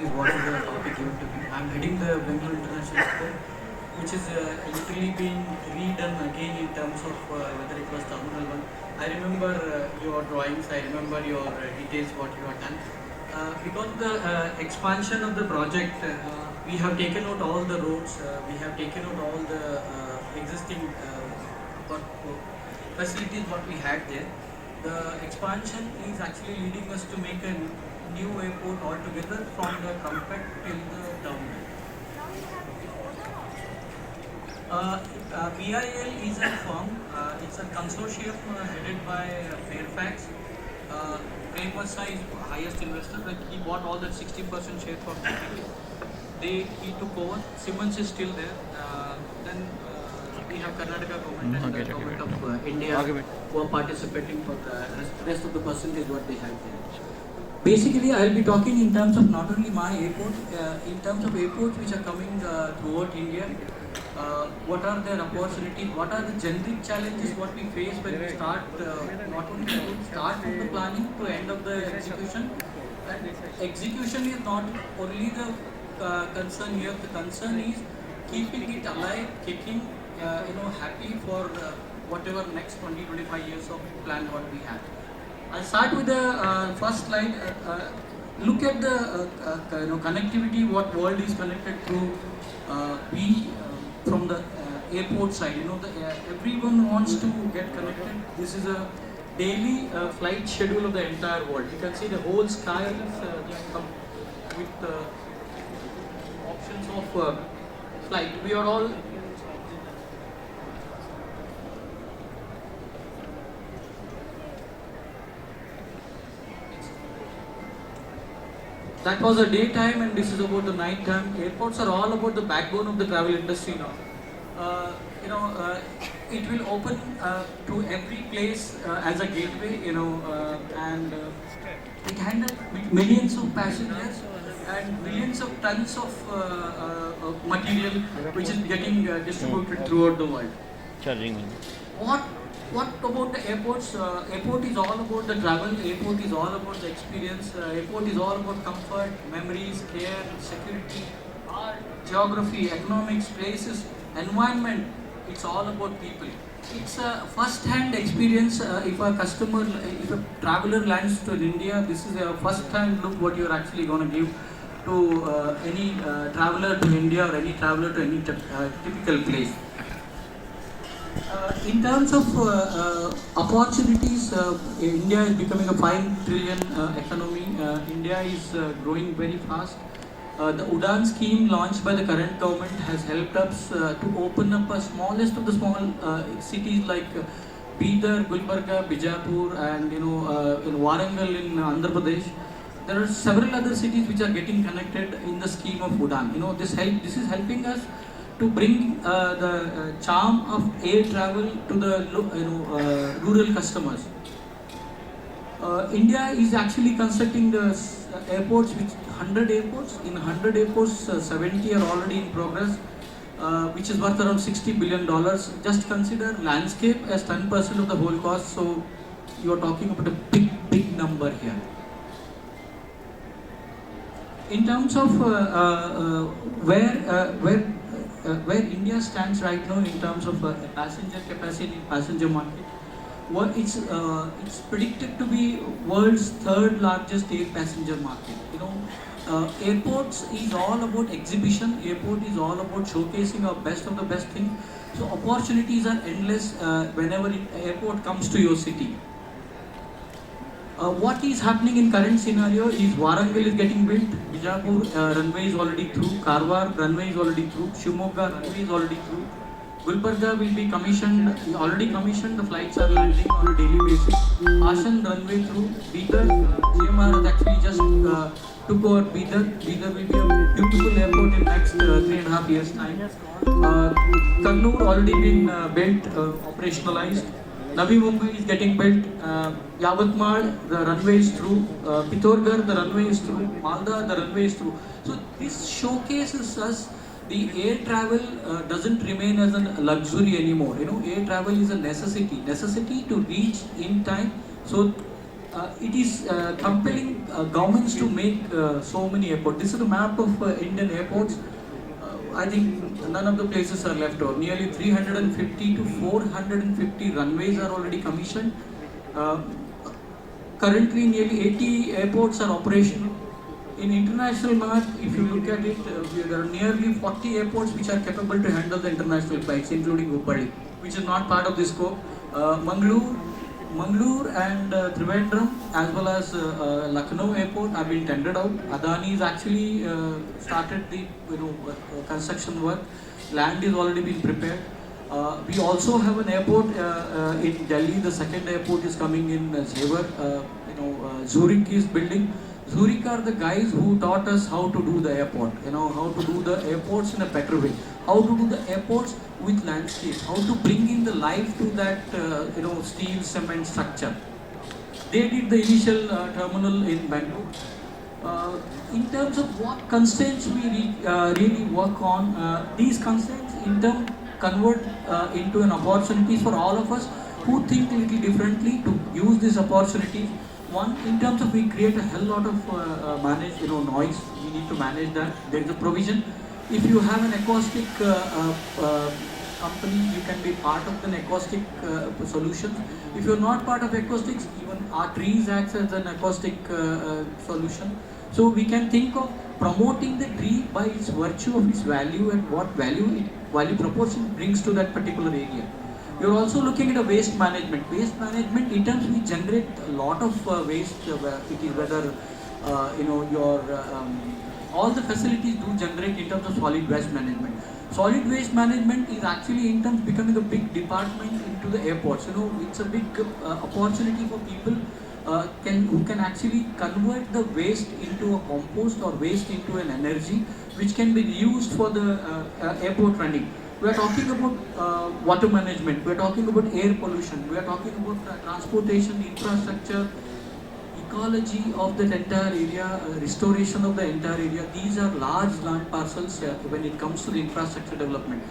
is what is the topic given to me. I'm heading the Bengaluru International School, which is literally being redone again in terms of whether it was Terminal 1. I remember your drawings, I remember your details, what you have done. Because the expansion of the project, we have taken out all the roads, we have taken out all the existing what, facilities what we had there. The expansion is actually leading us to make a new airport altogether from the Trumpet till the terminal. BIL is a firm, it's a consortium headed by Fairfax. Prem Versa is highest investor, but he bought all that 60% share from GTP. He took over. Siemens is still there. Then we have Karnataka government and the government of India who are participating for the rest of the percentage what they have there. Basically, I will be talking in terms of not only my airport, in terms of airports which are coming throughout India. What are their opportunities? What are the generic challenges what we face when we start not only start from the planning to end of the execution. And execution is not only the concern here. The concern is keeping it alive, keeping happy for whatever next 20-25 years of plan what we have. I'll start with the first slide. Look at the connectivity. What world is connected through? From the airport side, everyone wants to get connected. This is a daily flight schedule of the entire world. You can see the whole sky is with options of flight. We are all that was a daytime, and this is about the night time. Airports are all about the backbone of the travel industry now. It will open to every place as a gateway, and it handles millions of passengers and millions of tons of material which is getting distributed throughout the world. Charging. What about the airports? Airport is all about the travel. Airport is all about the experience. Airport is all about comfort, memories, care, security, art, geography, economics, places, environment. It's all about people. It's a first-hand experience. If a traveler lands to India, this is a first-hand look what you're actually going to give to any traveler to India or any traveler to any typical place. In terms of opportunities, India is becoming a 5 trillion economy. India is growing very fast. The UDAN scheme launched by the current government has helped us to open up a smallest of the small cities like Bidar, Gulbarga, Bijapur, and in Warangal in Andhra Pradesh. There are several other cities which are getting connected in the scheme of UDAN. This is helping us to bring the charm of air travel to the rural customers. India is actually constructing the airports, which 100 airports. In 100 airports, 70 are already in progress, which is worth around $60 billion. Just consider landscape as 10% of the whole cost, so you are talking about a big number here. In terms of where India stands right now in terms of passenger capacity, passenger market, it's predicted to be world's third largest air passenger market. Airports is all about exhibition. Airport is all about showcasing our best of the best thing. So opportunities are endless whenever airport comes to your city. What is happening in current scenario is Warangal is getting built, Bijapur runway is already through, Karwar runway is already through, Shimoga runway is already through, Gulbarga will be commissioned, already commissioned, the flights are landing on a daily basis, Ashan runway through, Bidar, GMR has actually just took over Bidar. Bidar will be a beautiful airport in next 3.5 years time. Kannur already been built, operationalized. Navi Mumbai is getting built, Yavatmal, the runway is through, Pithogarh, the runway is through, Malda, the runway is through. So this showcases us the air travel doesn't remain as a luxury anymore. Air travel is a necessity to reach in time. So it is compelling governments to make so many airports. This is a map of Indian airports. I think none of the places are left out. Nearly 350 to 450 runways are already commissioned. Uh, Currently, nearly 80 airports are operational. In international map, if you look at it, there are nearly 40 airports which are capable to handle the international flights, including Hubballi, which is not part of this scope. Mangalore and Trivandrum, as well as Lucknow airport, have been tendered out. Adani has actually started the construction work. Land is already been prepared. We also have an airport in Delhi. The second airport is coming in Zevar. Zurich is building. Zurich are the guys who taught us how to do the airport. How to do the airports in a better way. How to do the airports with landscape. How to bring in the life to that steel cement structure. They did the initial terminal in Bangalore. In terms of what constraints we really work on, these constraints in turn convert into an opportunity for all of us who think a little differently to use these opportunities. One, in terms of we create a hell lot of noise. We need to manage that. There is a provision. If you have an acoustic company, you can be part of an acoustic solution. If you're not part of acoustics, even our trees acts as an acoustic solution. So we can think of promoting the tree by its virtue of its value and what value proportion brings to that particular area. You're also looking at a waste management. Waste management, in terms we generate a lot of waste. It is whether all the facilities do generate in terms of solid waste management. Solid waste management is actually in terms becoming a big department into the airports. It's a big opportunity for people who can actually convert the waste into a compost or waste into an energy which can be used for the airport running. We are talking about water management, we are talking about air pollution, we are talking about transportation, infrastructure, ecology of the entire area, restoration of the entire area. These are large land parcels when it comes to the infrastructure development.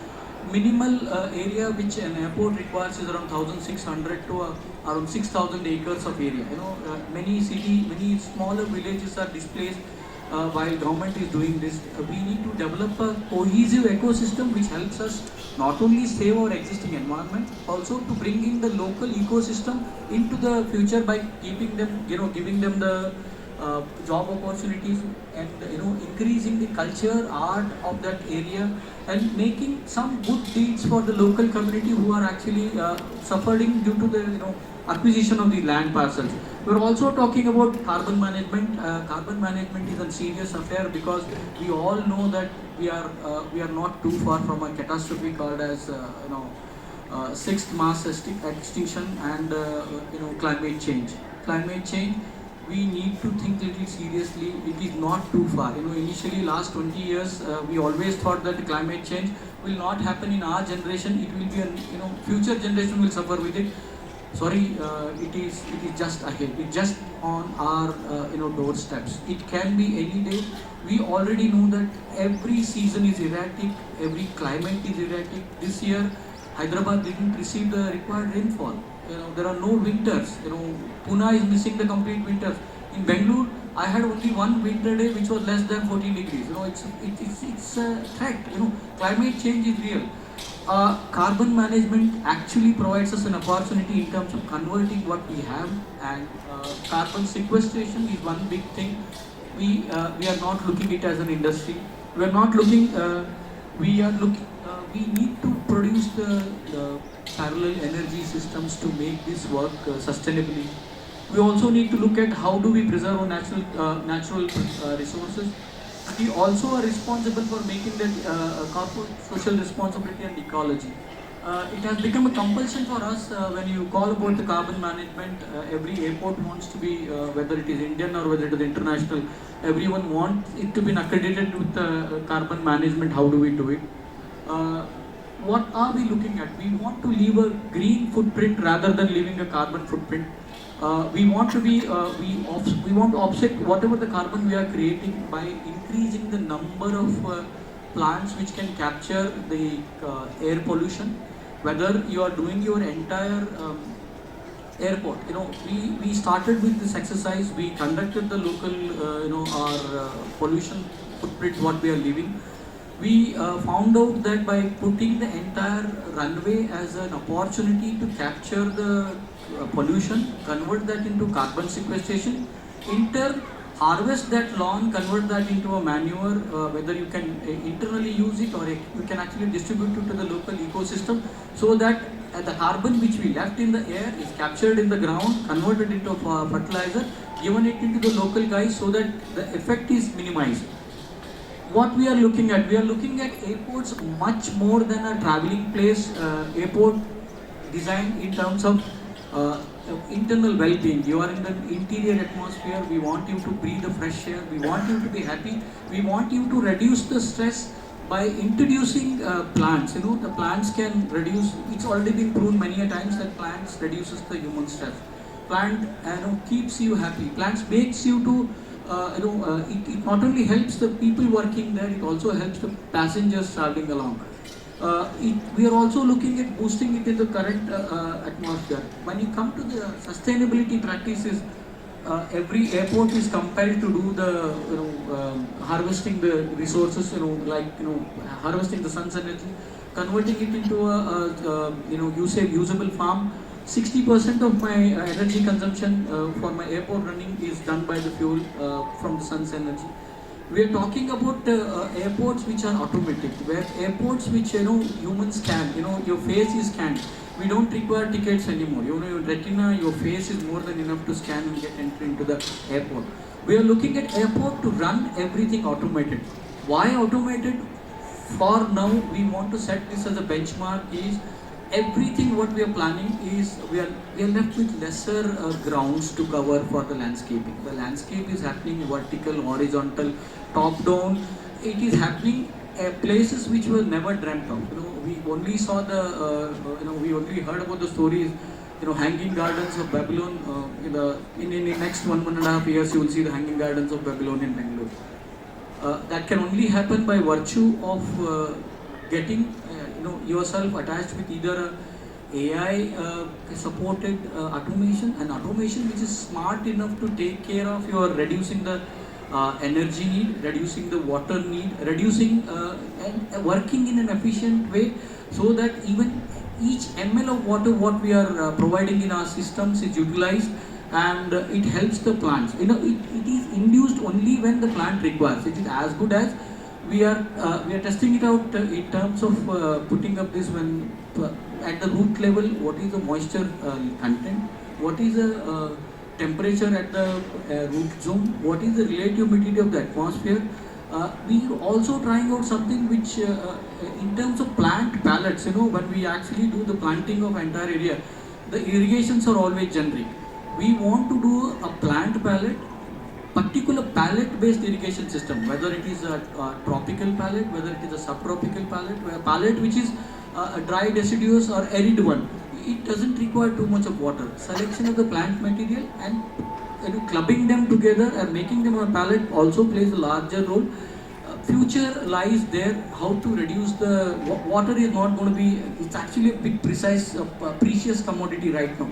Minimal area which an airport requires is around 1,600 to around 6,000 acres of area. Many smaller villages are displaced while government is doing this. We need to develop a cohesive ecosystem which helps us not only save our existing environment, also to bring in the local ecosystem into the future by keeping them, giving them the job opportunities and increasing the culture, art of that area and making some good deeds for the local community who are actually suffering due to the acquisition of the land parcels. We're also talking about carbon management. Carbon management is a serious affair because we all know that we are not too far from a catastrophe called as sixth mass extinction and climate change. Climate change, we need to think little seriously. It is not too far. Initially last 20 years, we always thought that climate change will not happen in our generation. It will be future generation will suffer with it. Sorry, it is just ahead. It's just on our doorsteps. It can be any day. We already know that every season is erratic, every climate is erratic. This year, Hyderabad didn't receive the required rainfall. There are no winters. Pune is missing the complete winters. In Bangalore, I had only one winter day which was less than 14 degrees. It's a fact. Climate change is real. Carbon management actually provides us an opportunity in terms of converting what we have, and carbon sequestration is one big thing. We are not looking it as an industry. We are not looking. We are looking. We need to produce the parallel energy systems to make this work sustainably. We also need to look at how do we preserve our natural resources. We also are responsible for making that corporate social responsibility and ecology. It has become a compulsion for us when you call about the carbon management. Every airport wants to be, whether it is Indian or whether it is international, everyone wants it to be accredited with carbon management. How do we do it? What are we looking at? We want to leave a green footprint rather than leaving a carbon footprint. We want to be, we want to offset whatever the carbon we are creating by increasing the number of plants which can capture the air pollution. Whether you are doing your entire airport. We started with this exercise. We conducted the local, our pollution footprint, what we are leaving. We found out that by putting the entire runway as an opportunity to capture the pollution, convert that into carbon sequestration, harvest that lawn, convert that into a manure, whether you can internally use it or you can actually distribute it to the local ecosystem, so that the carbon which we left in the air is captured in the ground, converted into fertilizer, given it into the local guys, so that the effect is minimized. What we are looking at airports much more than a traveling place. Airport design in terms of internal well-being. You are in the interior atmosphere. We want you to breathe the fresh air. We want you to be happy. We want you to reduce the stress by introducing plants. The plants can reduce. It's already been proven many a times that plants reduces the human stress. Plant keeps you happy. Plants makes you to it not only helps the people working there, it also helps the passengers traveling along. We are also looking at boosting it in the current atmosphere. When you come to the sustainability practices, every airport is compelled to do the harvesting the resources, harvesting the sun's energy, converting it into a usable farm. 60% of my energy consumption for my airport running is done by the fuel from the sun's energy. We are talking about airports which are automatic, where airports which humans scan, your face is scanned. We don't require tickets anymore. Your retina, your face is more than enough to scan and get entry into the airport. We are looking at airport to run everything automated. Why automated? For now, we want to set this as a benchmark. Is everything what we are planning is we are left with lesser grounds to cover for the landscaping. The landscape is happening vertical, horizontal, top down. It is happening places which were never dreamt of. We only saw we only heard about the stories. Hanging gardens of Babylon. In the next 1.5 years, you will see the hanging gardens of Babylon in Bangalore. That can only happen by virtue of getting yourself attached with either AI supported automation, and automation which is smart enough to take care of your reducing the energy need, reducing the water need, reducing and working in an efficient way, so that even each ml of water what we are providing in our systems is utilized, and it helps the plants. It is induced only when the plant requires. It is as good as we are testing it out in terms of putting up this when at the root level, what is the moisture content, what is the temperature at the root zone, what is the relative humidity of the atmosphere. We are also trying out something which in terms of plant pallets, when we actually do the planting of entire area, the irrigations are always generic. We want to do a plant pallet, particular pallet based irrigation system, whether it is a tropical pallet, whether it is a subtropical pallet, a pallet which is a dry deciduous or arid one. It doesn't require too much of water. Selection of the plant material and clubbing them together and making them a pallet also plays a larger role. Future lies there, how to reduce the water is not going to be, it's actually a big precious commodity right now.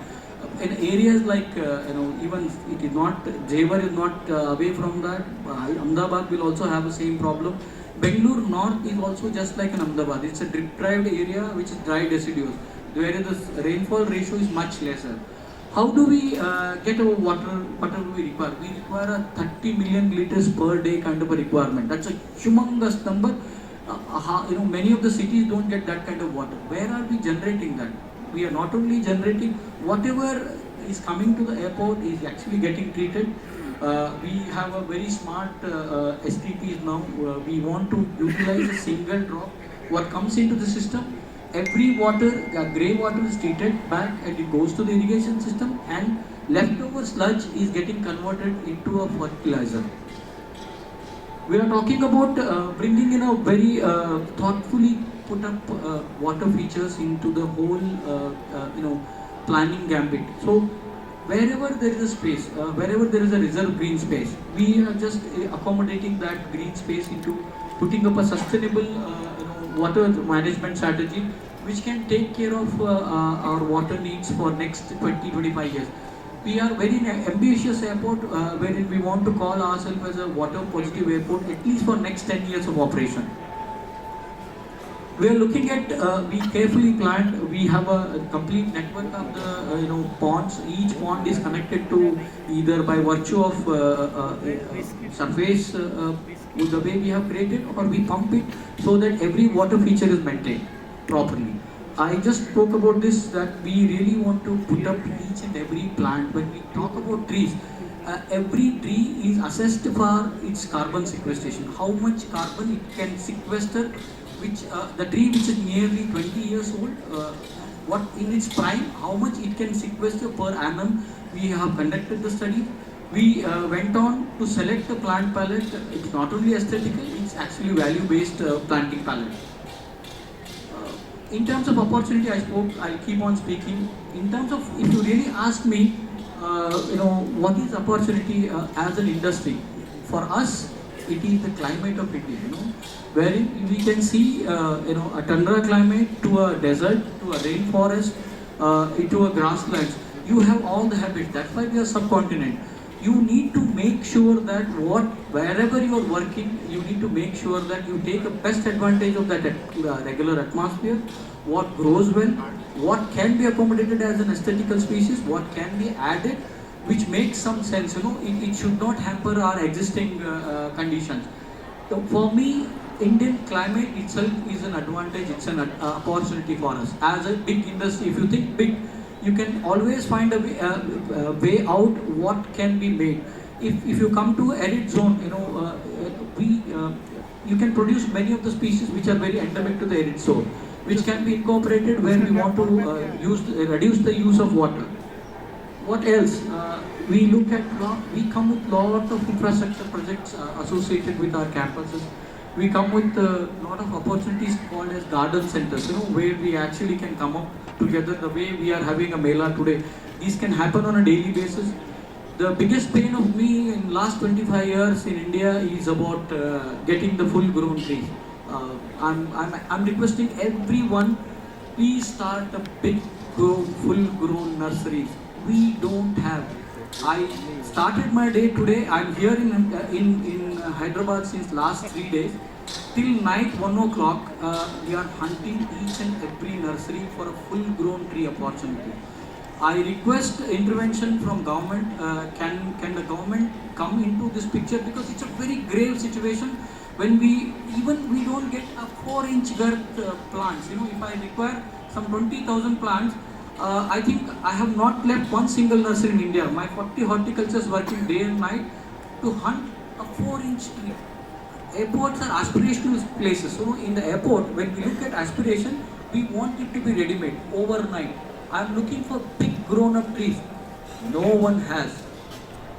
In areas like even it is not, Jewar is not away from that. Ahmedabad will also have the same problem. Bangalore North is also just like an Ahmedabad. It's a drip-deprived area which is dry deciduous, where the rainfall ratio is much lesser. How do we get our water? What do we require? We require a 30 million liters per day kind of a requirement. That's a humongous number. Many of the cities don't get that kind of water. Where are we generating that? We are not only generating, whatever is coming to the airport is actually getting treated. We have a very smart STPs now. We want to utilize a single drop. What comes into the system, every water, grey water is treated back and it goes to the irrigation system, and leftover sludge is getting converted into a fertilizer. We are talking about bringing in a very thoughtfully put up water features into the whole planning gambit. So wherever there is a space, wherever there is a reserve green space, we are just accommodating that green space into putting up a sustainable water management strategy, which can take care of our water needs for next 20-25 years. We are very ambitious airport wherein we want to call ourselves as a water positive airport at least for next 10 years of operation. We are looking at, we carefully planned, we have a complete network of the ponds. Each pond is connected to either by virtue of surface the way we have created, or we pump it so that every water feature is maintained properly. I just spoke about this, that we really want to put up each and every plant. When we talk about trees, every tree is assessed for its carbon sequestration, how much carbon it can sequester, which the tree which is nearly 20 years old, what in its prime, how much it can sequester per annum. We have conducted the study. We went on to select the plant palette. It's not only aesthetical, it's actually value-based planting palette. In terms of opportunity, I spoke, I'll keep on speaking. In terms of, if you really ask me, what is opportunity as an industry? For us, it is the climate of India, wherein we can see, a tundra climate to a desert, to a rainforest, to a grasslands. You have all the habits. That's why we are subcontinent. You need to make sure that wherever you are working, you need to make sure that you take the best advantage of that regular atmosphere, what grows well, what can be accommodated as an aesthetical species, what can be added, which makes some sense. It should not hamper our existing conditions. So for me, Indian climate itself is an advantage, it's an opportunity for us. As a big industry, if you think big, you can always find a way out what can be made. If you come to arid zone, you can produce many of the species which are very endemic to the arid zone, which can be incorporated where we want to reduce the use of water. What else? We come with lot of infrastructure projects associated with our campuses. We come with a lot of opportunities called as garden centers, where we actually can come up together the way we are having a Mela today. These can happen on a daily basis. The biggest pain of me in last 25 years in India is about getting the full grown trees. I'm requesting everyone, please start a big full grown nurseries. We don't have. I started my day today. I'm here in Hyderabad since last 3 days. Till night 1 o'clock, we are hunting each and every nursery for a full-grown tree opportunity. I request intervention from government. Can the government come into this picture, because it's a very grave situation when we don't get a 4-inch girth plants. If I require some 20,000 plants. I think I have not left one single nursery in India. My 40 horticulturists working day and night to hunt a 4-inch tree. Airports are aspirational places. So in the airport, when we look at aspiration, we want it to be ready-made overnight. I am looking for big grown-up trees. No one has.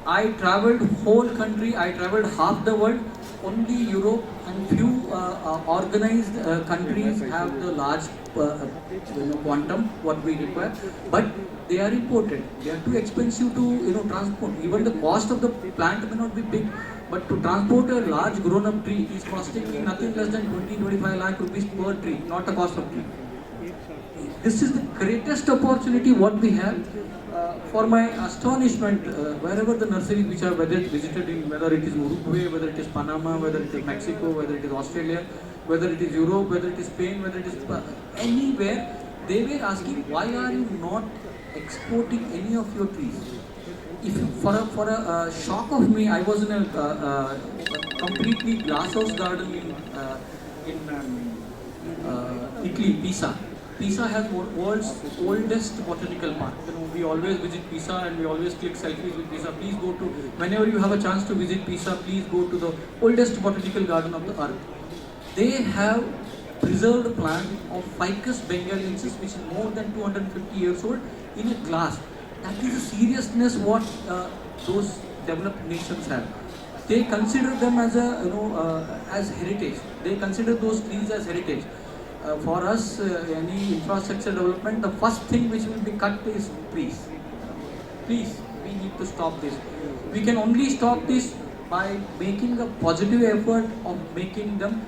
I traveled whole country. I traveled half the world. Only Europe and few organized countries have the large quantum what we require, but they are imported. They are too expensive to transport. Even the cost of the plant may not be big, but to transport a large grown-up tree is costing me nothing less than 20-25 lakh rupees per tree, not the cost of tree. This is the greatest opportunity what we have. For my astonishment, wherever the nurseries which are visited in, whether it is Uruguay, whether it is Panama, whether it is Mexico, whether it is Australia, whether it is Europe, whether it is Spain, whether it is anywhere, they were asking, why are you not exporting any of your trees? For a shock of me, I was in a completely glasshouse garden in Italy, Pisa. Pisa has world's oldest botanical park. We always visit Pisa and we always click selfies with Pisa. Please go to, whenever you have a chance to visit Pisa, please go to the oldest botanical garden of the earth. They have preserved plant of Ficus bengalensis, which is more than 250 years old, in a glass. That is a seriousness what those developed nations have. They consider them as as heritage. They consider those trees as heritage. For us, any infrastructure development, the first thing which will be cut is trees. Please, we need to stop this. We can only stop this by making a positive effort of making them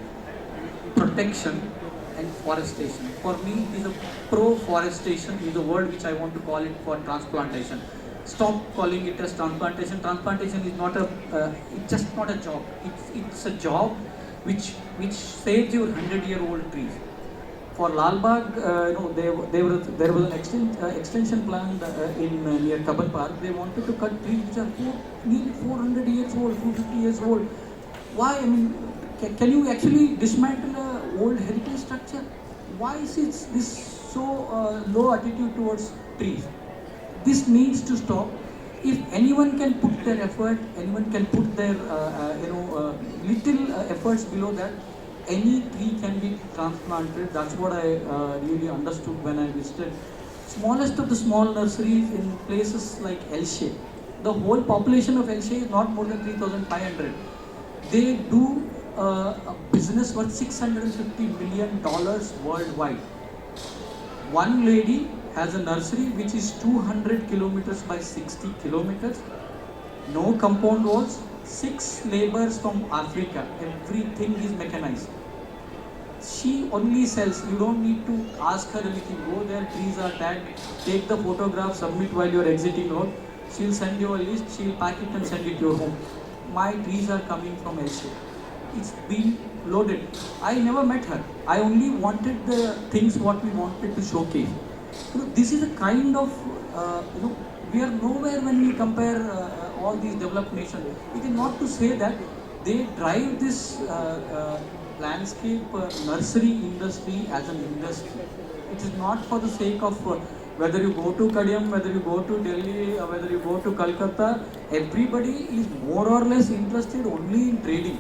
protection, and forestation. For me, it is a pro-forestation is the word which I want to call it for transplantation. Stop calling it as transplantation. Transplantation is not a, it's just not a job. It's a job which saves your 100-year-old trees. For Lalbagh, there was an extension plan near Kabban Park. They wanted to cut trees which are nearly 400 years old, 250 years old. Why? I mean, can you actually dismantle an old heritage structure? Why is it this so low attitude towards trees? This needs to stop. If anyone can put their effort, anyone can put their little efforts below that, any tree can be transplanted. That's what I really understood when I visited smallest of the small nurseries in places like Elche. The whole population of Elche is not more than 3,500. They do a business worth $650 million worldwide. One lady has a nursery which is 200 kilometers by 60 kilometers. No compound walls, 6 laborers from Africa. Everything is mechanized. She only sells. You don't need to ask her anything. Go there, trees are tagged. Take the photograph, submit while you are exiting out. She'll send you a list. She'll pack it and send it to your home. My trees are coming from Elche. It's been loaded. I never met her. I only wanted the things what we wanted to showcase. This is a kind of we are nowhere when we compare all these developed nations. It is not to say that they drive this landscape nursery industry as an industry. It is not for the sake of whether you go to Kadiyam, whether you go to Delhi, or whether you go to Calcutta. Everybody is more or less interested only in trading.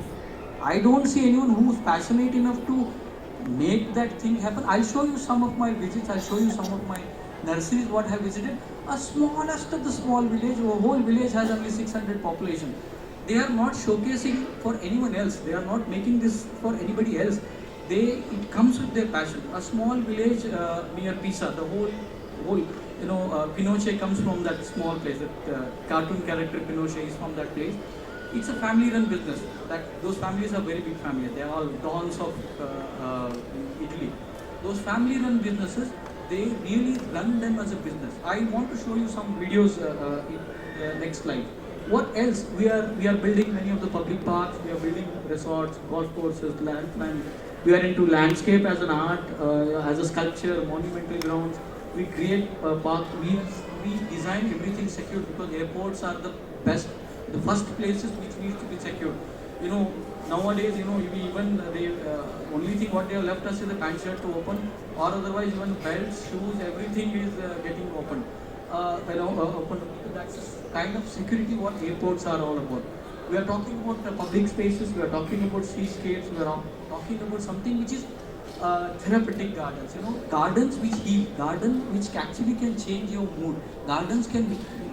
I don't see anyone who is passionate enough to make that thing happen. I'll show you some of my visits. I'll show you some of my nurseries what I have visited. A smallest of the small village, a whole village has only 600 population. They are not showcasing for anyone else. They are not making this for anybody else. It comes with their passion. A small village near Pisa, the whole Pinochet comes from that small place. That cartoon character Pinochet is from that place. It's a family-run business. Those families are very big families. They are all dons of Italy. Those family-run businesses, they really run them as a business. I want to show you some videos in the next slide. What else? We are building many of the public parks. We are building resorts, golf courses, land. We are into landscape as an art, as a sculpture, monumental grounds. We create park. We design everything secure because airports are the best. The first places which needs to be secured. Nowadays, only thing what they have left us is the pant shirt to open, or otherwise even belts, shoes, everything is getting open. Open. That's the kind of security what airports are all about. We are talking about the public spaces. We are talking about seascapes. We are talking about something which is therapeutic gardens. Gardens which heal, gardens which actually can change your mood. Gardens can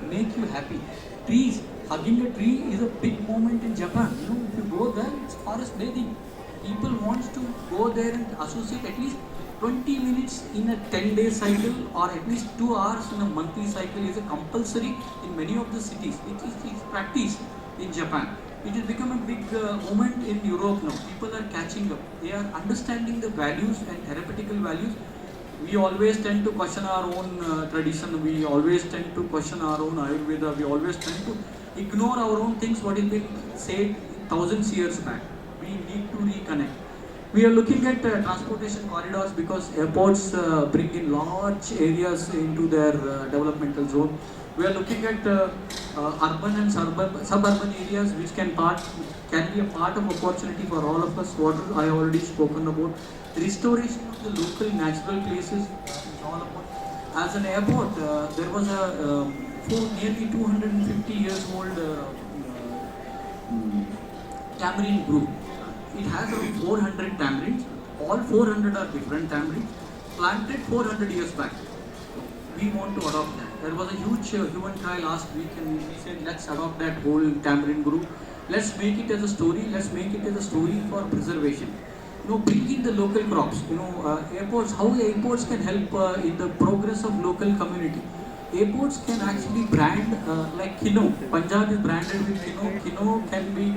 make you happy. Trees. Hugging a tree is a big moment in Japan. If you go there, it's forest bathing. People want to go there and associate at least 20 minutes in a 10-day cycle or at least 2 hours in a monthly cycle is a compulsory in many of the cities. It's practiced in Japan. It has become a big moment in Europe now. People are catching up. They are understanding the values and therapeutical values. We always tend to question our own tradition. We always tend to question our own Ayurveda. We always tend to ignore our own things, what has been said thousands of years back. We need to reconnect. We are looking at transportation corridors because airports bring in large areas into their developmental zone. We are looking at urban and suburban areas which can be a part of opportunity for all of us. What I already spoken about. Restoration of the local natural places is all about. As an airport, there was a nearly 250 years old tamarind group. It has around 400 tamarins. All 400 are different tamarins, planted 400 years back. We want to adopt that. There was a huge human trial last week and we said let's adopt that whole tamarind group. Let's make it as a story. Let's make it as a story for preservation. Bring in the local crops. Airports, how airports can help in the progress of local community. Airports can actually brand like Kino. Punjab is branded with Kino. Kino can be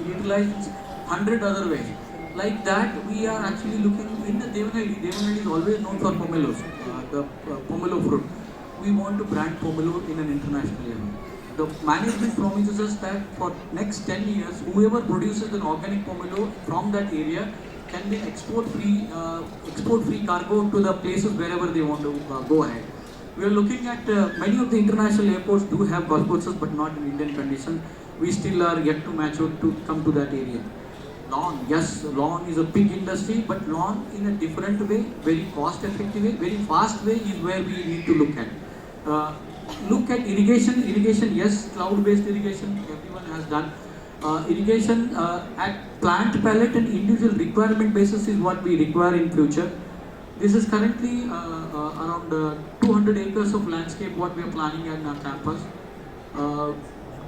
utilized in 100 other ways. Like that, we are actually looking in the Devanagari. Devanagari is always known for pomelos, the pomelo fruit. We want to brand pomelo in an international level. The management promises us that for next 10 years, whoever produces an organic pomelo from that area can be export free cargo to the places wherever they want to go ahead. We are looking at many of the international airports do have golf courses, but not in Indian condition. We still are yet to mature to come to that area. Lawn, yes, lawn is a big industry, but lawn in a different way, very cost effective way, very fast way is where we need to look at. Look at irrigation. Irrigation, yes, cloud-based irrigation, everyone has done. Irrigation at plant palette and individual requirement basis is what we require in future. This is currently around 200 acres of landscape what we are planning in our campus.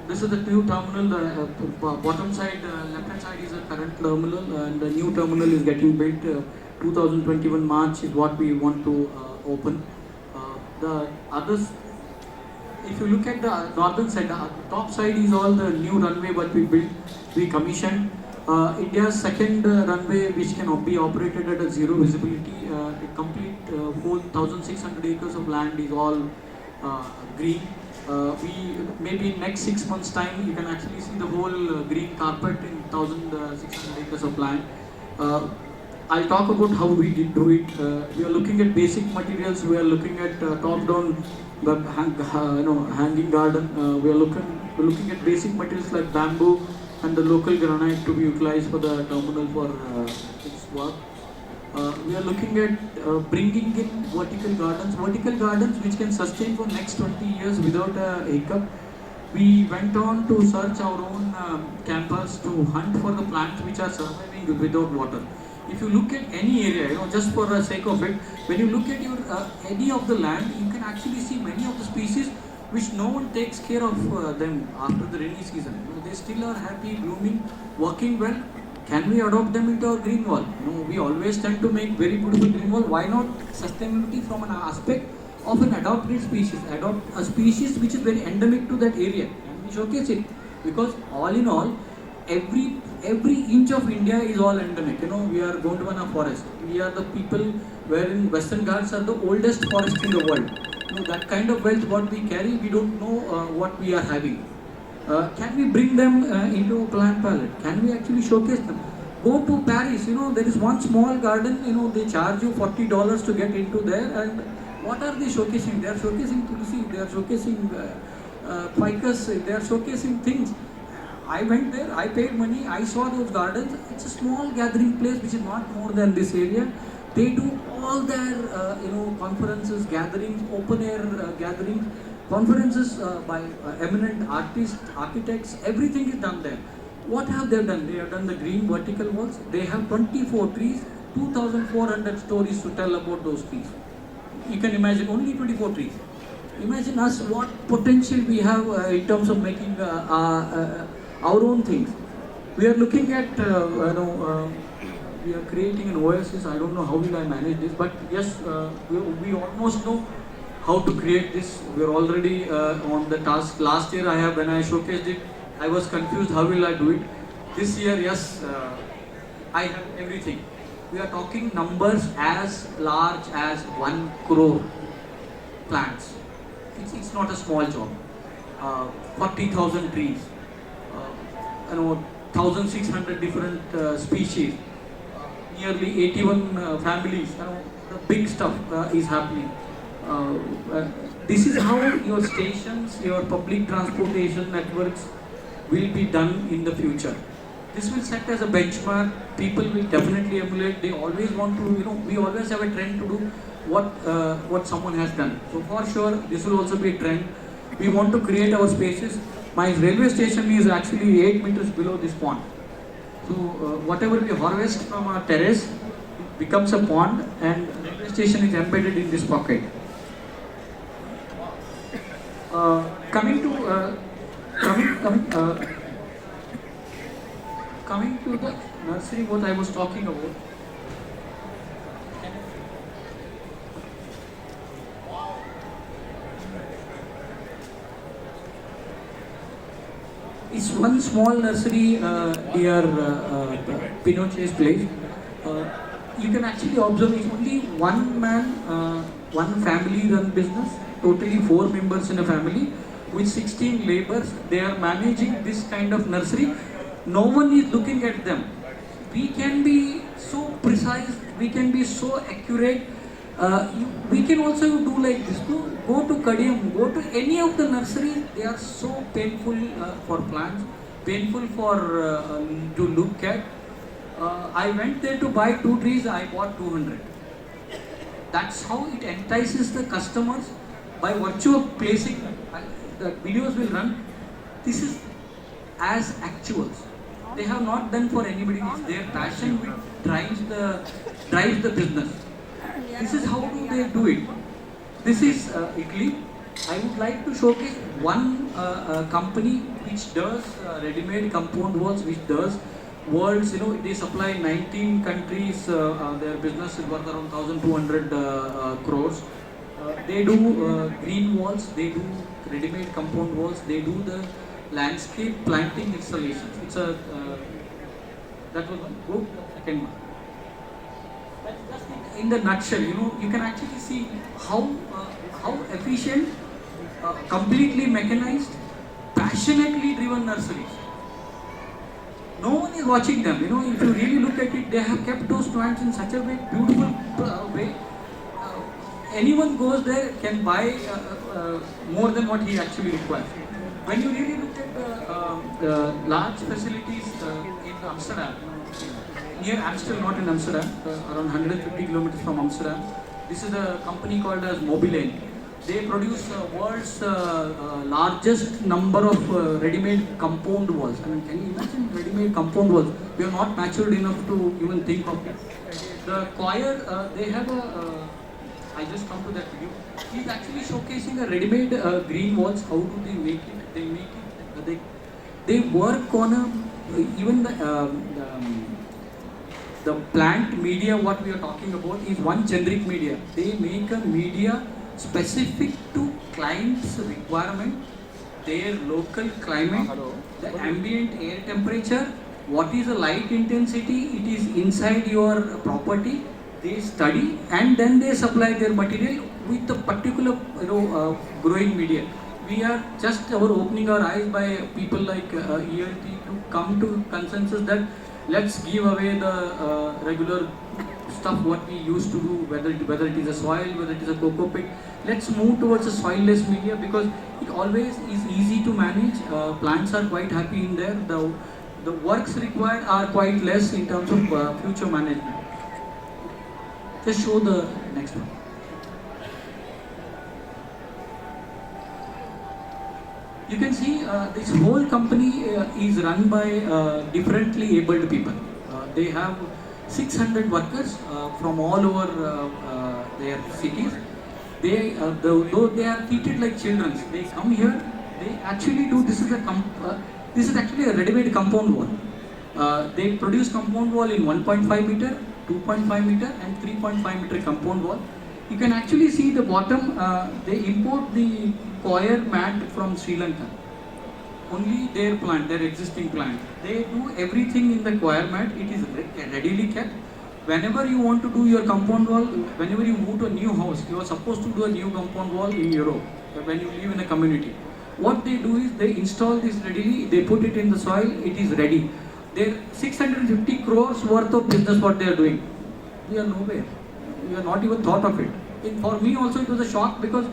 This is the new terminal. The bottom side, left-hand side is the current terminal, and the new terminal is getting built. 2021 March is what we want to open. The others, if you look at the northern side, the top side is all the new runway what we built, we commissioned. India's second runway which can be operated at a zero visibility. A complete whole 1,600 acres of land is all green. We maybe in next 6 months time you can actually see the whole green carpet in 1,600 acres of land. I'll talk about how we did do it. We are looking at basic materials. We are looking at top-down, hanging garden. We are looking at basic materials like bamboo and the local granite to be utilized for the terminal for its work. We are looking at bringing in vertical gardens which can sustain for next 20 years without a hiccup. We went on to search our own campus to hunt for the plants which are surviving without water. If you look at any area, just for the sake of it, when you look at your any of the land, you can actually see many of the species which no one takes care of them after the rainy season. They still are happy, blooming, working well. Can we adopt them into our green wall? No, we always tend to make very beautiful green wall. Why not sustainability from an aspect of an adopted species? Adopt a species which is very endemic to that area and we showcase it. Because all in all, every inch of India is all endemic. We are Gondwana forest. We are the people wherein Western Ghats are the oldest forest in the world. That kind of wealth what we carry, we don't know what we are having. Can we bring them into a plant palette? Can we actually showcase them? Go to Paris, there is one small garden, they charge you $40 to get into there, and what are they showcasing? They are showcasing tulsi, they are showcasing ficus, they are showcasing things. I went there, I paid money, I saw those gardens. It's a small gathering place which is not more than this area. They do all their conferences, gatherings, open air gatherings, conferences by eminent artists, architects, everything is done there. What have they done? They have done the green vertical walls. They have 24 trees, 2,400 stories to tell about those trees. You can imagine only 24 trees. Imagine us what potential we have in terms of making our own things. We are looking at, we are creating an oasis. I don't know how will I manage this, but yes, we almost know how to create this. We are already on the task. Last year when I showcased it, I was confused how will I do it. This year, yes, I have everything. We are talking numbers as large as 1 crore plants. It's not a small job. 40,000 trees. 1,600 different species, nearly 81 families. The big stuff is happening. This is how your stations, your public transportation networks will be done in the future. This will set as a benchmark. People will definitely emulate. They always want to, we always have a trend to do what someone has done. So for sure, this will also be a trend. We want to create our spaces. My railway station is actually 8 meters below this pond. So whatever we harvest from our terrace becomes a pond, and railway station is embedded in this pocket. Coming to the nursery, what I was talking about. It's one small nursery near Pinochet's place. Uh, you can actually observe it's only one man, one family-run business. Totally 4 members in a family with 16 laborers. They are managing this kind of nursery. No one is looking at them. We can be so precise. We can be so accurate. We can also do like this. Go to Kadiyam, go to any of the nurseries. They are so painful for plants, painful for to look at. I went there to buy 2 trees. I bought 200. That's how it entices the customers by virtue of placing. The videos will run. This is as actuals. They have not done for anybody. It's their passion which drives the business. This is how do they do it. This is Italy. I would like to showcase one company which does ready-made compound walls, which does worlds. They supply 19 countries. Their business is worth around 1,200 crores. They do green walls. They do ready-made compound walls. They do the landscape planting installations. It's a that was one. Go second one. That's just in the nutshell. You can actually see how efficient, completely mechanized, passionately driven nurseries. No one is watching them. If you really look at it, they have kept those plants in such a way, beautiful way. Anyone goes there can buy more than what he actually requires. When you really look at the large facilities in Amsterdam, near Amstel, not in Amsterdam, around 150 kilometers from Amsterdam, this is a company called as Mobilane. They produce world's largest number of ready-made compound walls. I mean, can you imagine ready-made compound walls? We are not matured enough to even think of it. The choir, they have a. I just come to that video. He's actually showcasing a ready-made green walls. How do they make it? They make it. They work on even the plant media. What we are talking about is one generic media. They make a media specific to client's requirement, their local climate, the ambient air temperature, what is the light intensity. It is inside your property. They study and then they supply their material with the particular growing media. We are just opening our eyes by people like ELT to come to consensus that let's give away the regular stuff what we used to do, whether it is a soil, whether it is a cocoa pit. Let's move towards a soilless media because it always is easy to manage. Plants are quite happy in there. The works required are quite less in terms of future management. Just show the next one. You can see this whole company is run by differently abled people. They have 600 workers from all over their cities. Though they are treated like children, they come here. They actually do. This is actually a ready-made compound wall. They produce compound wall in 1.5 meter, 2.5 meter, and 3.5 meter compound wall. You can actually see the bottom. They import the coir mat from Sri Lanka. Only their plant, their existing plant. They do everything in the coir mat. It is readily kept. Whenever you want to do your compound wall, whenever you move to a new house, you are supposed to do a new compound wall in Europe when you live in a community. What they do is they install this readily, they put it in the soil, it is ready. They're 650 crores worth of business what they are doing. We are nowhere. We are not even thought of it. For me also it was a shock because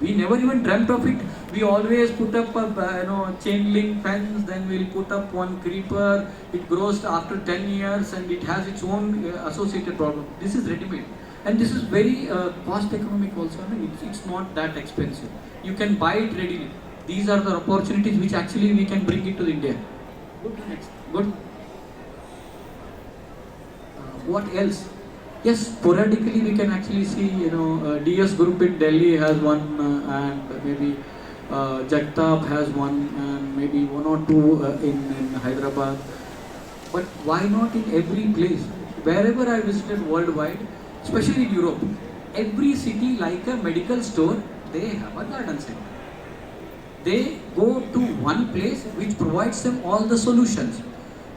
we never even dreamt of it. We always put up a chain link fence, then we'll put up one creeper. It grows after 10 years and it has its own associated problem. This is ready-made. And this is very cost economic also. I mean, it's not that expensive. You can buy it readily. These are the opportunities which actually we can bring it to India. Good, next. Good. What else? Yes, sporadically we can actually see, DS Group in Delhi has one and maybe Jagtap has one and maybe one or two in Hyderabad. But why not in every place? Wherever I visited worldwide, especially in Europe, every city like a medical store, they have a garden center. They go to one place which provides them all the solutions.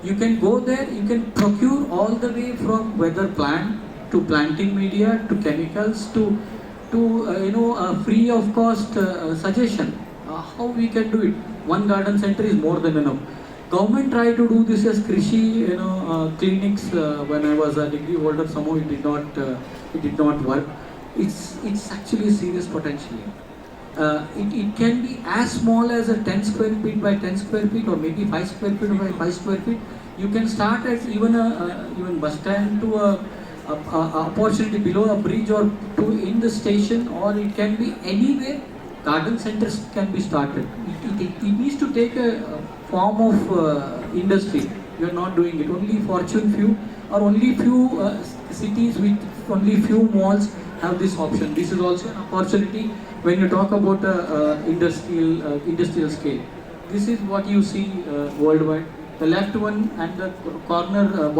You can go there, you can procure all the way from weather plant to planting media to chemicals to free of cost suggestion how we can do it. One garden center is more than enough. Government tried to do this as krishi clinics when I was a degree holder. Somehow it did not work. It's actually a serious potential. It can be as small as a 10 square feet by 10 square feet, or maybe 5 square feet by 5 square feet. You can start at even bus stand to a opportunity below a bridge or to in the station, or it can be anywhere. Garden centers can be started. It needs to take a form of industry. You are not doing it. Only fortune few, or only few cities with only few malls have this option. This is also an opportunity when you talk about industrial scale. This is what you see worldwide. The left one and the corner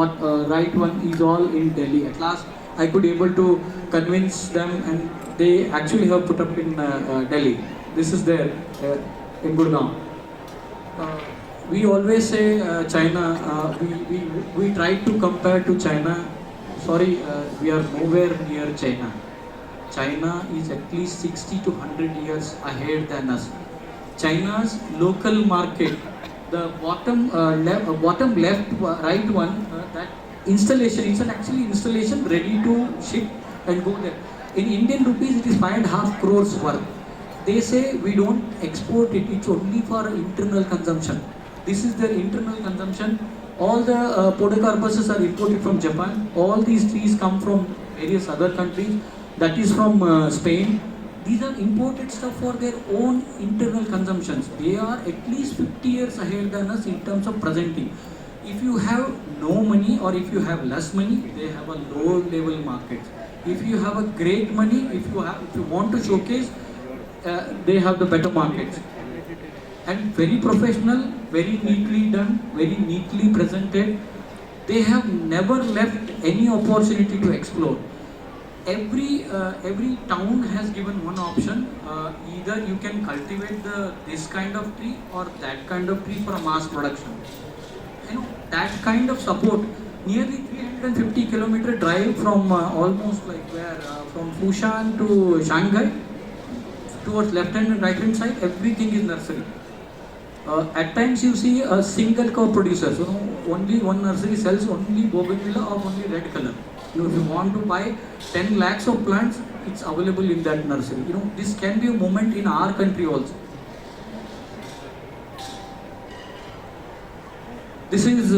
right one is all in Delhi. At last, I could able to convince them, and they actually have put up in Delhi. This is there in Gurgaon. We always say China. We try to compare to China. Sorry, we are nowhere near China. China is at least 60 to 100 years ahead than us. China's local market, the bottom left, right one, that installation, it's an actually installation ready to ship and go there. In Indian rupees, it is 5.5 crores worth. They say we don't export it, it's only for internal consumption. This is their internal consumption. All the podocarpuses are imported from Japan. All these trees come from various other countries. That is from Spain. These are imported stuff for their own internal consumptions. They are at least 50 years ahead than us in terms of presenting. If you have no money, or if you have less money, they have a low level market. If you have a great money, if you want to showcase, they have the better markets. And very professional, very neatly done, very neatly presented. They have never left any opportunity to explore. Every town has given one option. Either you can cultivate this kind of tree or that kind of tree for a mass production. That kind of support. Nearly 350 kilometer drive from almost like where from Fushan to Shanghai, towards left hand and right hand side, everything is nursery. At times you see a single cow producer. So only one nursery sells only bougainvillea or only red color. If you want to buy 10 lakhs of plants, it's available in that nursery. This can be a moment in our country also. This is,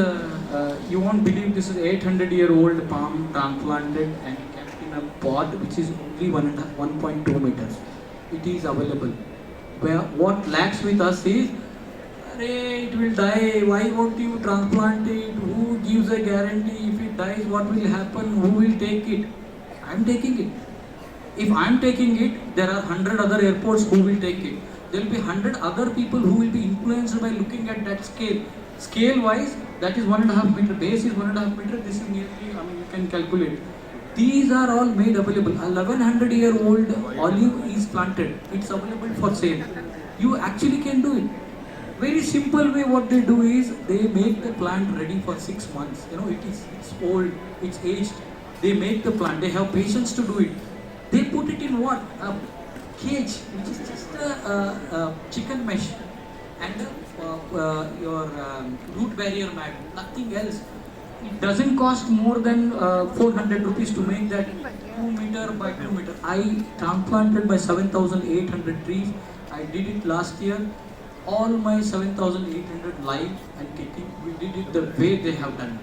you won't believe, this is 800-year-old palm transplanted and kept in a pot which is only 1.2 meters. It is available. What lacks with us is, it will die, why won't you transplant it, who gives a guarantee, if it dies what will happen, who will take it? I am taking it. If I am taking it, there are 100 other airports who will take it. There will be 100 other people who will be influenced by looking at that scale. Scale wise, that is 1.5 meter, base is 1.5 meter, this is nearly, you can calculate. These are all made available. 1100-year-old olive is planted. It's available for sale. You actually can do it. Very simple way what they do is they make the plant ready for 6 months. It's old, it's aged. They make the plant. They have patience to do it. They put it in what? A cage, which is just a chicken mesh and your root barrier mat. Nothing else. It doesn't cost more than 400 rupees to make that 2 meter by 2 meter. I transplanted my 7,800 trees. I did it last year. All my 7,800 live and kicking. We did it the way they have done it.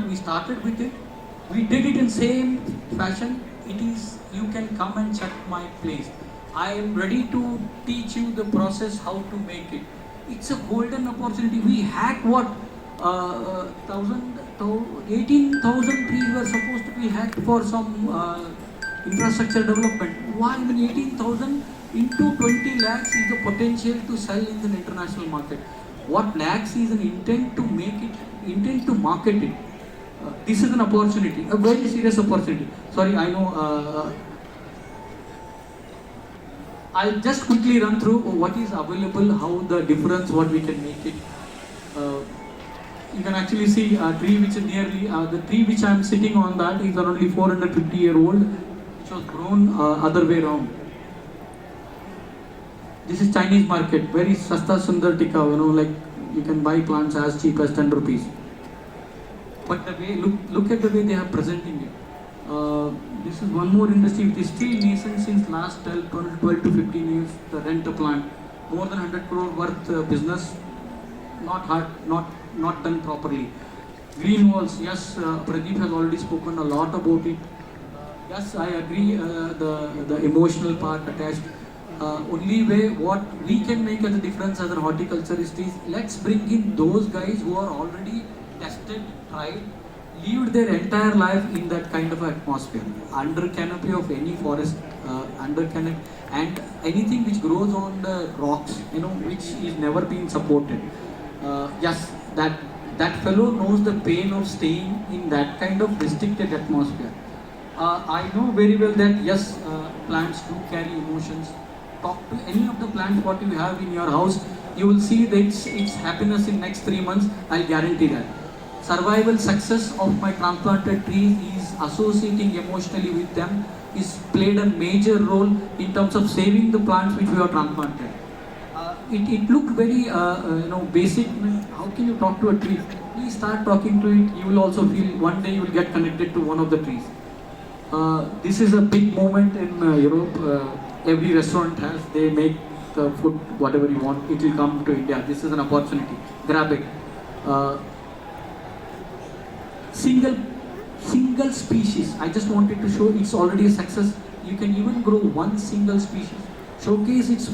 We started with it. We did it in same fashion. You can come and check my place. I am ready to teach you the process how to make it. It's a golden opportunity. We hack what? 18,000 trees were supposed to be hacked for some infrastructure development. Why? 18,000 into 20 lakhs is the potential to sell in the international market. What lakhs is an intent to market it. This is an opportunity, a very serious opportunity. Sorry, I know. I'll just quickly run through what is available, how the difference, what we can make it. Uh, you can actually see a tree which is nearly, the tree which I am sitting on, that is only 450-year-old, which was grown other way around. This is Chinese market, very sasta sundar tikka, like you can buy plants as cheap as 10 rupees. But the way, look at the way they are presenting it. This is one more industry which is still nascent since last 12 to 15 years. The rent a plant, more than 100 crore worth business, not hard, not done properly. Green walls, yes, Pradeep has already spoken a lot about it. Yes, I agree. The emotional part attached. Only way what we can make as a difference as a horticulturist is, let's bring in those guys who are already tested, tried, lived their entire life in that kind of atmosphere, under canopy of any forest, under canopy, and anything which grows on the rocks, which is never been supported. Yes, that fellow knows the pain of staying in that kind of restricted atmosphere. I know very well that yes, plants do carry emotions. Talk to any of the plants what you have in your house, you will see that its happiness in next 3 months. I'll guarantee that. Survival success of my transplanted trees is associating emotionally with them, is played a major role in terms of saving the plants which we have transplanted. It looked very basic. How can you talk to a tree? Please start talking to it. You will also feel one day you will get connected to one of the trees. This is a big moment in Europe. Every restaurant has, they make the food whatever you want, it will come to India. This is an opportunity, grab it. Single species, I just wanted to show it's already a success. You can even grow one single species, showcase its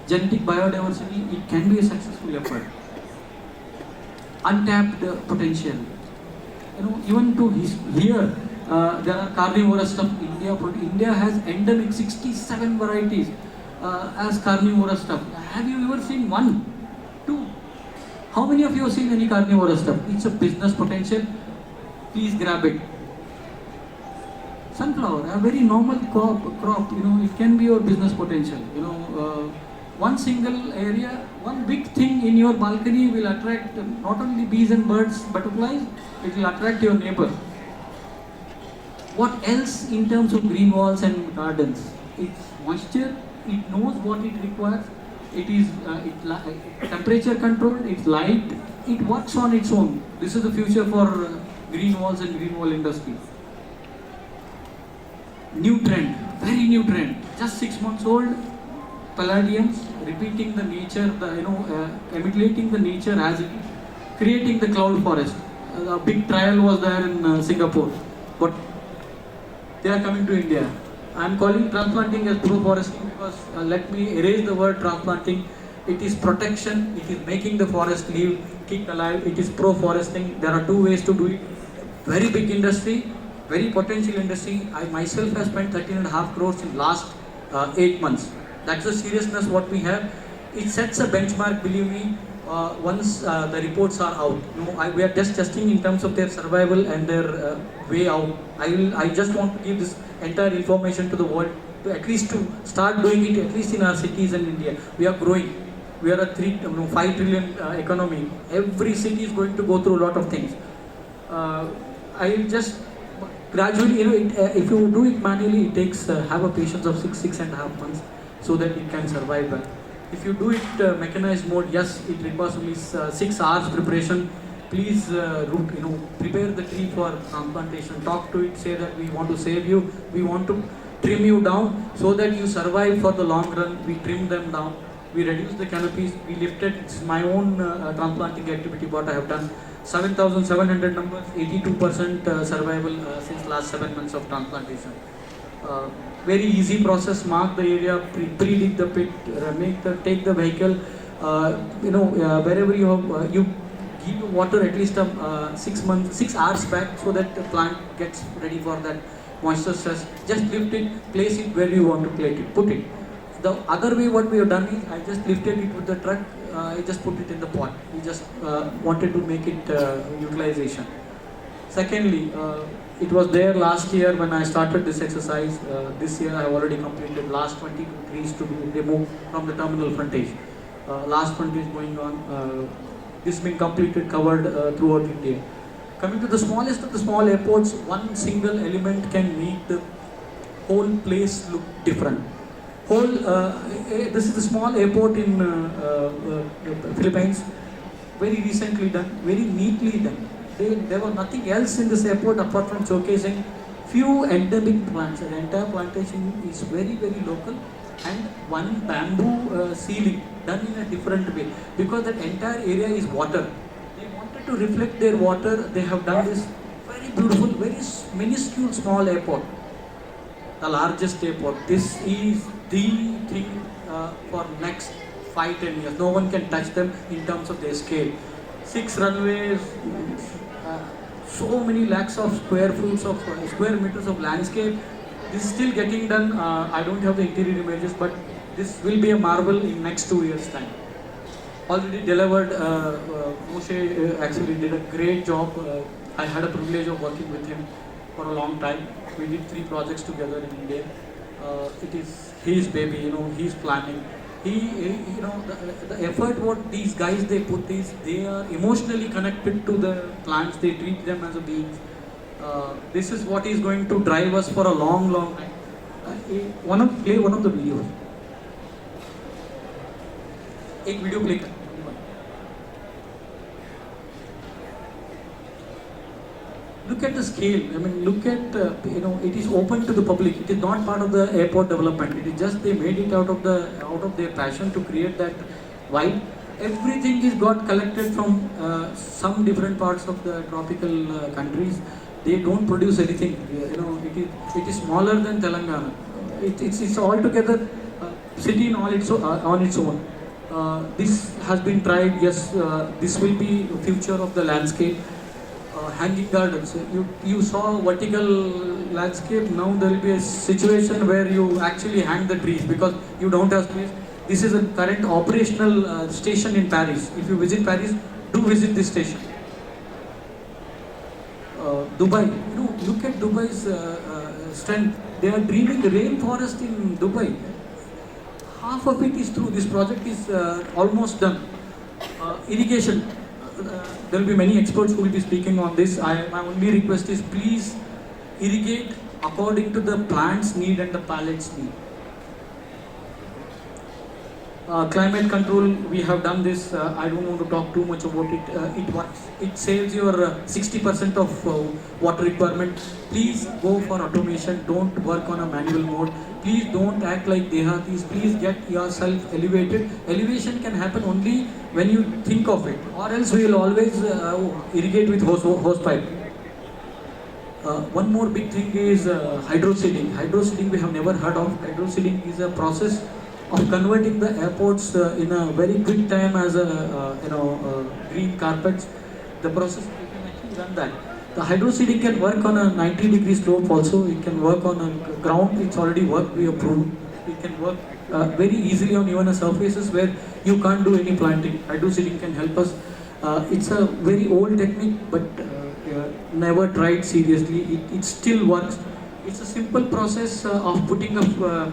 genetic biodiversity. It can be a successful effort. Untapped potential, even to here. There are carnivorous stuff. India has endemic 67 varieties as carnivorous stuff. Have you ever seen one, two? How many of you have seen any carnivorous stuff? It's a business potential. Please grab it. Sunflower, a very normal crop. It can be your business potential. One single area, one big thing in your balcony will attract not only bees and birds, butterflies. It will attract your neighbor. What else in terms of green walls and gardens? It's moisture, it knows what it requires, it is temperature controlled, it's light, it works on its own. This is the future for green walls and green wall industry. New trend, very new trend, just 6 months old, palladiums, repeating the nature, emulating the nature as it is, creating the cloud forest. A big trial was there in Singapore, but they are coming to India. I am calling transplanting as pro-foresting because let me erase the word transplanting. It is protection, it is making the forest live, keep alive, it is pro-foresting. There are two ways to do it. Very big industry, very potential industry. I myself have spent 13.5 crores in last 8 months. That's the seriousness what we have. It sets a benchmark, believe me. Once the reports are out, we are just testing in terms of their survival and their way out. I just want to give this entire information to the world, to at least to start doing it at least in our cities and India. We are growing. We are a 5 trillion economy. Every city is going to go through a lot of things. I will just gradually, if you do it manually, it takes have a patience of 6.5 months so that it can survive well. If you do it mechanized mode, yes, it requires only 6 hours preparation. Please prepare the tree for transplantation. Talk to it, say that we want to save you, we want to trim you down so that you survive for the long run. We trim them down, we reduce the canopies, we lifted. It's my own transplanting activity what I have done. 7,700 numbers, 82% survival since last 7 months of transplantation. Very easy process. Mark the area, pre-dig the pit, take the vehicle. Wherever you have, you give water at least 6 hours back so that the plant gets ready for that moisture stress. Just lift it, place it where you want to place it, put it. The other way what we have done is I just lifted it with the truck. I just put it in the pot. We just wanted to make it utilization. Secondly, it was there last year when I started this exercise. This year I have already completed last 22 trees to be removed from the terminal frontage. Last frontage going on. This has been completed, covered throughout India. Coming to the smallest of the small airports, one single element can make the whole place look different. This is a small airport in Philippines, very recently done, very neatly done. There was nothing else in this airport apart from showcasing few endemic plants. The entire plantation is very, very local, and one bamboo ceiling done in a different way because that entire area is water. They wanted to reflect their water. They have done this very beautiful, very minuscule small airport, the largest airport. This is the thing for next 5-10 years. No one can touch them in terms of their scale. 6 runways, so many lakhs of square meters of landscape. This is still getting done. I don't have the interior images, but this will be a marvel in next 2 years' time. Already delivered. Moshe actually did a great job. I had a privilege of working with him for a long time. We did 3 projects together in India. It is his baby, he's planning. The effort what these guys they put is, they are emotionally connected to the plants. They treat them as a beings. This is what is going to drive us for a long, long time. Play one of the videos. एक video play कर. Look at the scale. I mean, look at it is open to the public. It is not part of the airport development. It is just they made it out of their passion to create that vibe. Everything is got collected from some different parts of the tropical countries. They don't produce anything. It is smaller than Telangana. It's altogether city on its own. This has been tried. Yes, this will be the future of the landscape. Hanging gardens. You saw vertical landscape. Now there will be a situation where you actually hang the trees because you don't have space. This is a current operational station in Paris. If you visit Paris, do visit this station. Dubai. Look at Dubai's strength. They are dreaming rainforest in Dubai. Half of it is through. This project is almost done. Irrigation. There will be many experts who will be speaking on this. My only request is please irrigate according to the plant's need and the pallet's need. Climate control, we have done this. I don't want to talk too much about it. It works. It saves your 60% of water requirement. Please go for automation. Don't work on a manual mode. Please don't act like dehatis. Please get yourself elevated. Elevation can happen only when you think of it, or else we will always irrigate with hose pipe. One more big thing is hydroseeding. Hydroseeding we have never heard of. Hydroseeding is a process of converting the airports in a very quick time as green carpets. The process, you can actually run that. The hydroseeding can work on a 90-degree slope also. It can work on a ground. It's already worked. We approved. It can work very easily on even a surfaces where you can't do any planting. Hydroseeding can help us. It's a very old technique, but never tried seriously. It still works. It's a simple process of putting up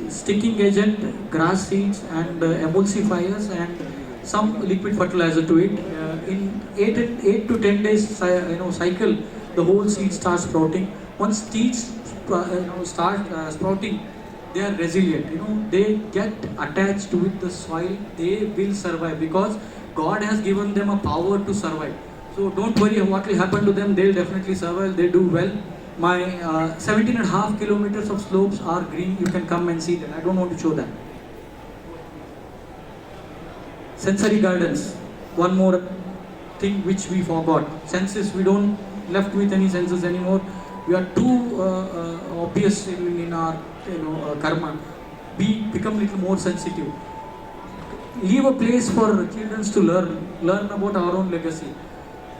sticking agent, grass seeds, and emulsifiers, and some liquid fertilizer to it. In 8 to 10 days cycle, the whole seed starts sprouting. Once seeds start sprouting, they are resilient. They get attached with the soil. They will survive because God has given them a power to survive. So don't worry what will happen to them. They'll definitely survive. They do well. My 17.5 kilometers of slopes are green. You can come and see that. I don't want to show that. Sensory gardens. One more thing which we forgot. Senses. We don't left with any senses anymore. We are too obvious in our karma. Become little more sensitive. Leave a place for children to learn about our own legacy.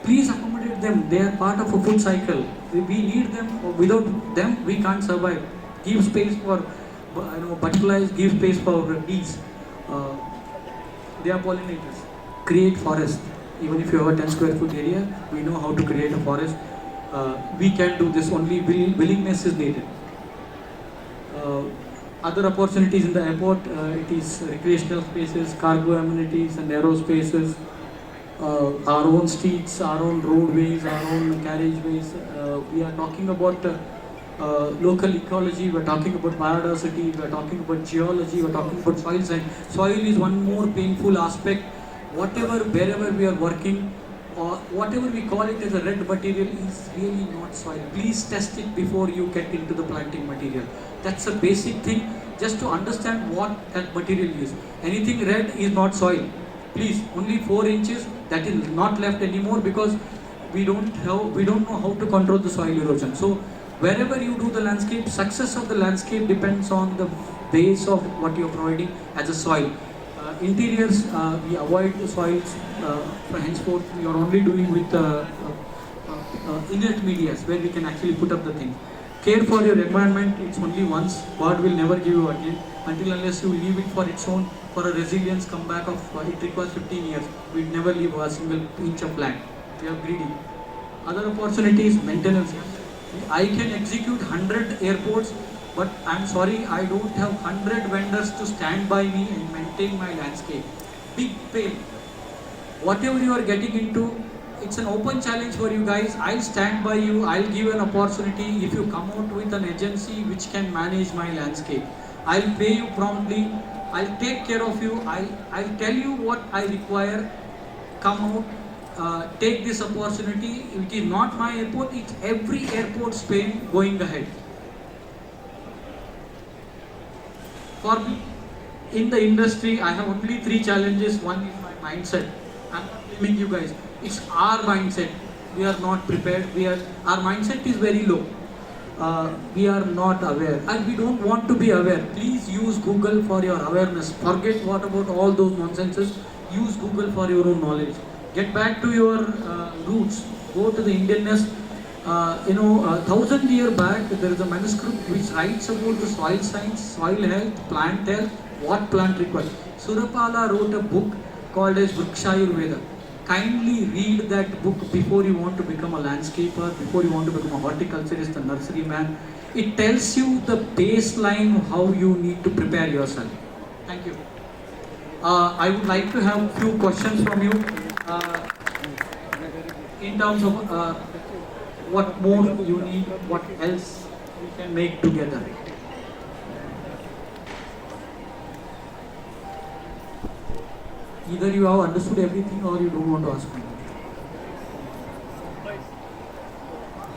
Please accommodate them. They are part of a food cycle. We need them. Without them, we can't survive. Give space for butterflies. Give space for bees. They are pollinators. Create forest. Even if you have a 10 square foot area, we know how to create a forest. We can do this, only willingness is needed. Other opportunities in the airport, it is recreational spaces, cargo amenities and aerospaces, our own streets, our own roadways, our own carriageways. We are talking about local ecology, we are talking about biodiversity, we are talking about geology, we are talking about soil science. Soil is one more painful aspect. Wherever we are working, or whatever we call it as a red material is really not soil. Please test it before you get into the planting material. That's a basic thing, just to understand what that material is. Anything red is not soil. Please, only 4 inches, that is not left anymore, because we don't know how to control the soil erosion. So wherever you do the landscape, success of the landscape depends on the base of what you are providing as a soil. Interiors, we avoid the soils. Henceforth, we are only doing with inert media where we can actually put up the things. Care for your environment, it's only once. God will never give you again. Until unless you leave it for its own, for a resilience comeback of it requires 15 years. We'd never leave a single inch of land. We are greedy. Other opportunities, maintenance. I can execute 100 airports, but I'm sorry, I don't have 100 vendors to stand by me and maintain my landscape. Big pain. Whatever you are getting into, it's an open challenge for you guys. I'll stand by you. I'll give an opportunity if you come out with an agency which can manage my landscape. I'll pay you promptly. I'll take care of you. I'll tell you what I require. Come out. Take this opportunity. It is not my airport. It's every airport's pain going ahead. For me, in the industry, I have only 3 challenges. One is my mindset. I'm not blaming you guys. It's our mindset. We are not prepared. Our mindset is very low. We are not aware, and we don't want to be aware. Please use Google for your awareness. Forget what about all those nonsenses. Use Google for your own knowledge. Get back to your roots. Go to the Indianness. 1,000 years back, there is a manuscript which writes about the soil science, soil health, plant health, what plant requires. Surapala wrote a book called as Vrikshayurveda. Kindly read that book before you want to become a landscaper, before you want to become a horticulturist, a nurseryman. It tells you the baseline of how you need to prepare yourself. Thank you. I would like to have a few questions from you in terms of what more you need, what else we can make together. Either you have understood everything or you don't want to ask me.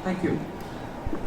Thank you.